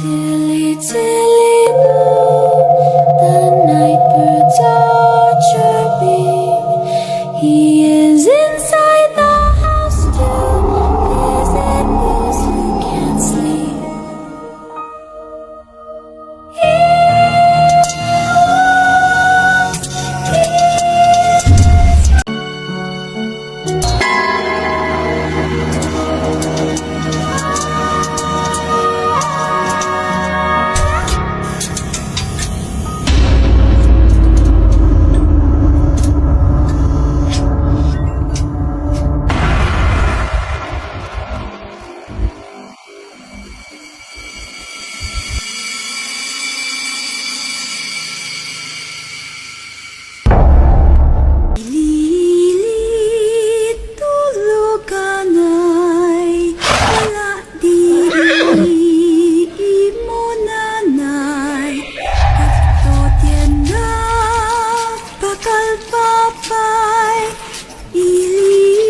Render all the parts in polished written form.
Tilly, tilly, boo, the night birds are chirping. He is inside the house to visit those who can't sleep. Lilit tulog ka na'y wala diri mo nanay. Kato tienda bakal papay ilili.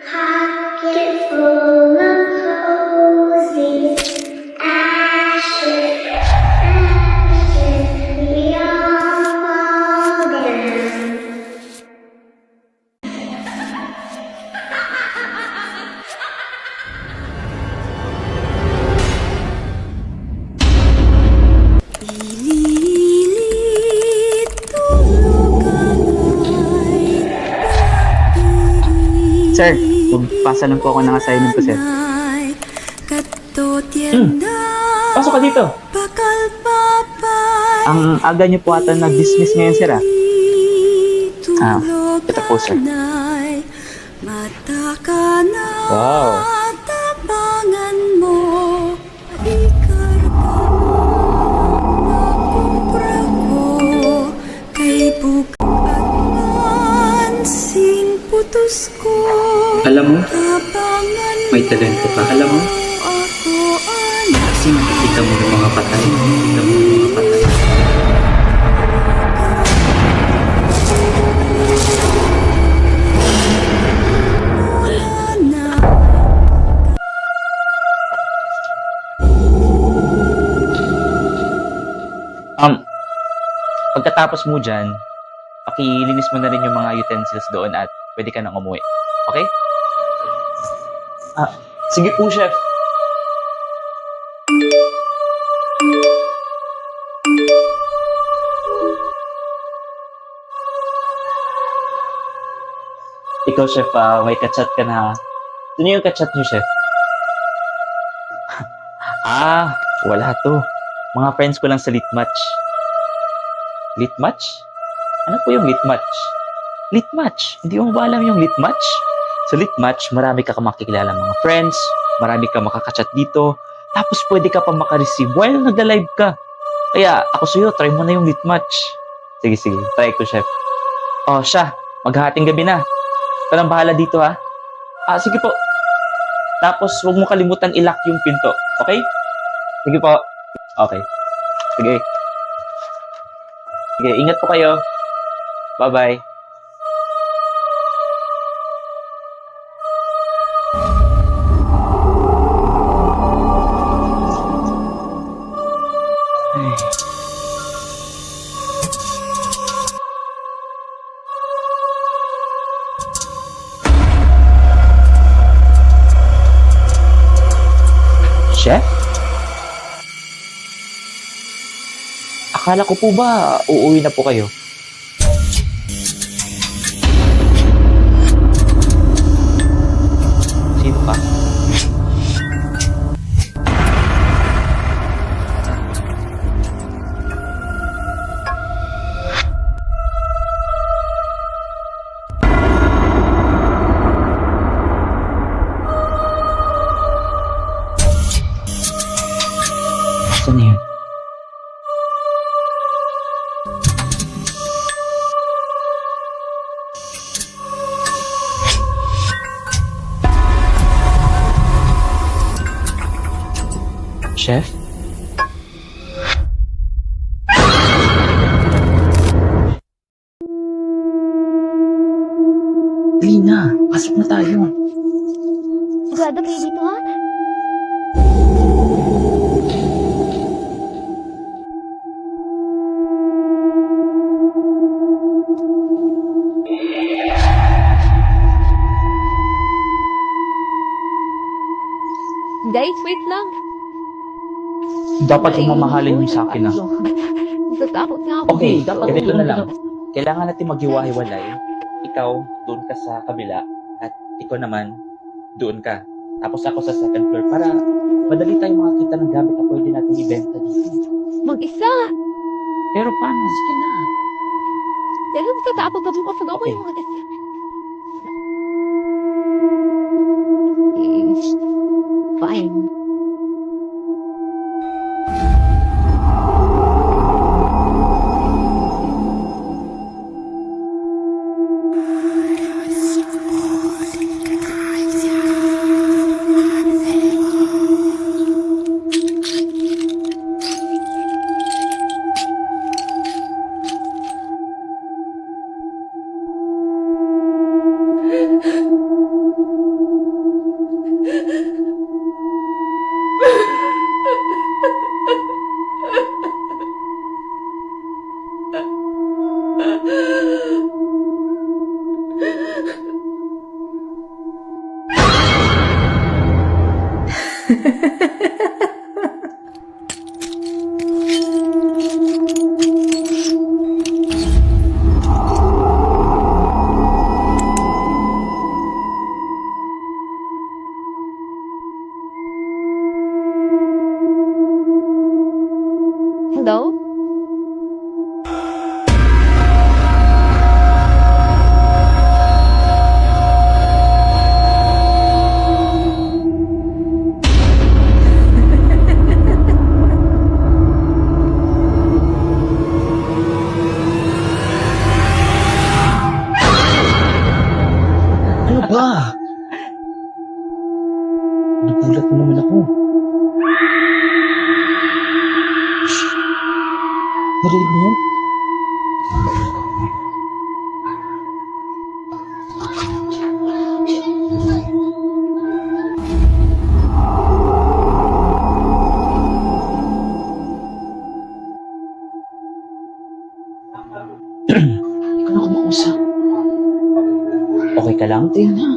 Pocket full of posies, ashes, ashes, we all fall down. Lilit tulog ka na'y wala diri. Sir, magpasa lang po ako ng assignment ko, sir. Kato tienda Pasok ka dito. bakal papay. Ang aga niyo po ata nag-dismiss ngayon, sir, ah. Ito po, sir. Mata ka na Wow. tabangan mo. Ikarga na kumpra ko. Kay bukat mansing putos ko. Alam mo, Tabangan may talento ka. Alam mo, ako anak. kasi nakikita mo yung mga patay. Nakikita mo yung mga patay. Pagkatapos mo dyan, pakilinis mo na rin yung mga utensils doon at pwede ka nang umuwi. Okay? Sige po, chef. Ikaw, chef, may kachat ka na. Sino yung kachat niyo, chef? Wala to. Mga friends ko lang sa lit match. Lit match? Ano po yung lit match? Lit match? Hindi mo ba alam yung lit match? Sa lit match, marami ka makikilala mga friends, marami ka makakachat dito, tapos pwede ka pa makareceive while nagla-live ka. Kaya ako sa'yo, try mo na yung lit match. Sige, try ko, chef. Oh, siya, maghahating gabi na. Ikaw lang bahala dito, ha? Sige po. Tapos, huwag mo kalimutan i-lock yung pinto. Okay? Sige po. Okay. Sige. Sige, ingat po kayo. Bye-bye. Chef? Akala ko po ba uuwi na po kayo? Sino pa? Saan yun? Chef? Dali na, pasok na tayo. Sigurado kayo dito, ha? Guys, wait lang. Dapat yung mamahalin mo sa akin, ah. Natatakot nga ako. Okay, ganito na lang. Kailangan natin maghiwa-hiwalay. Ikaw, doon ka sa kabila. At ikaw naman, doon ka. Tapos ako sa second floor para madali tayong makakita ng gamit na pwede natin ibenta dito. Mag-isa. Pero paano? Sige na. Pero natatakot ako kapag ako Okay. yung mag-isa. Fine. Hello? Ano ba? Nagulat mo naman ako. Narinig mo yun? Ikaw na kumausap. Okay ka lang? Tayo na.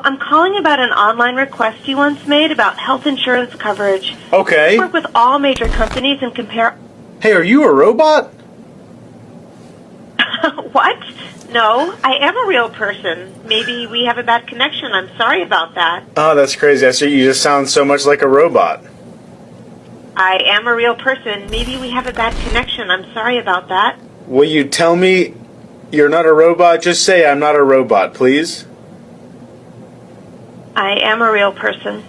I'm calling about an online request you once made about health insurance coverage. Okay. I work with all major companies and compare. Hey, are you a robot? What? No, I am a real person. Maybe we have a bad connection. I'm sorry about that. Oh, that's crazy. You just sound so much like a robot. I am a real person. Maybe we have a bad connection. I'm sorry about that. Will you tell me you're not a robot? Just say I'm not a robot, please. I am a real person.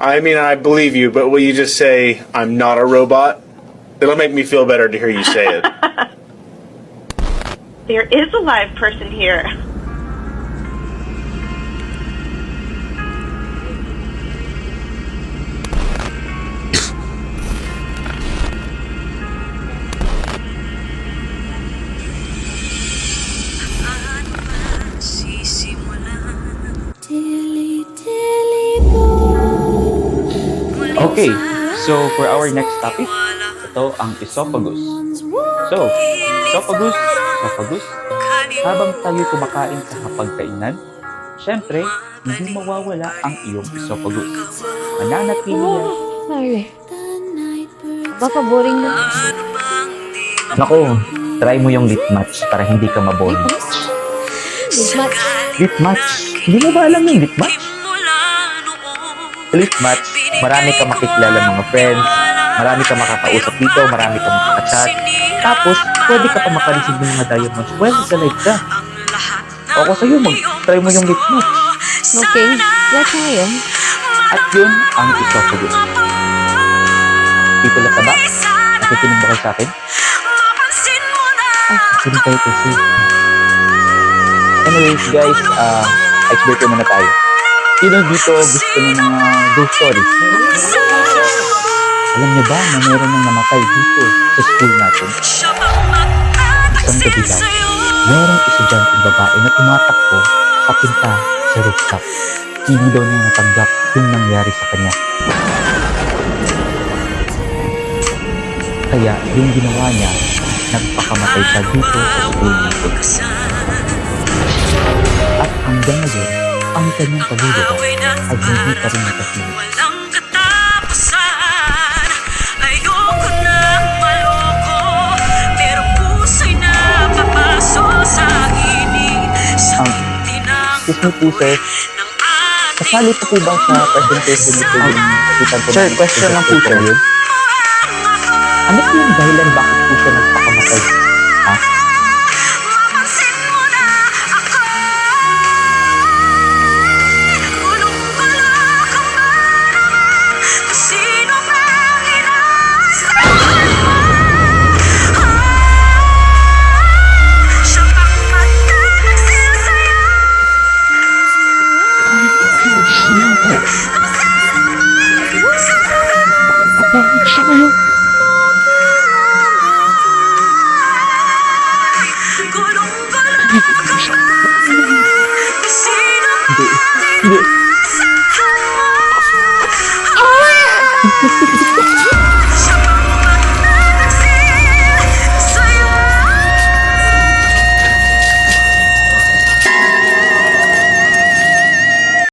I mean, I believe you, but will you just say I'm not a robot? It'll make me feel better to hear you say it. There is a live person here. Okay, so for our next topic, ito ang esophagus. So, esophagus, habang tayo kumakain sa hapagkainan, syempre, hindi mawawala ang iyong esophagus. Mananatili yan. Sorry. Baka boring na. Nako, try mo yung lip match para hindi ka maboring. Lip match. Lip match? Hindi mo ba alam yung lip match? Lip match, marami ka makikilala mga friends, marami ka makakausap dito, marami ka makakachat. Tapos, pwede ka pa makareceive ng mga diamonds while sa live ka. Ako sa'yo, mag-try mo yung lip match. Okay, let's try yun. At yun ang esophagus. People at the back, nakikinig ba kayo sa akin? Hindi tayo kasi. Anyways, guys, icebreaker muna tayo. Sino dito gusto ng mga ghost stories? Alam niyo ba na meron nang namatay dito sa school natin? Isang gabi lang, merong estudyanteng babae na tumatakbo papunta sa rooftop. Hindi daw niya natanggap yung nangyari sa kanya. Kaya yung ginawa niya, nagpakamatay siya dito sa school natin. At hanggang ngayon, ang kanyang kaluluwa ay hindi pa rin nakasilip. Walang katapusan. Ayoko nang maloko, pero puso'y napapaso sa himig. Sa hindi ng Excuse me po, sir. ng ating Kasali po ba sa presentation niyo po yung nakita po Sir, ng question lang po, sir. yun? Ano po yung dahilan bakit po siya nagpakamatay? Ha? mapansin mo na ako. Kulong-kulong ka ba naman? Kung sino mang inaasahan mo. Siya pang magtatagsaya Gulong-gulong ka ba? Kung sino Hindi. ang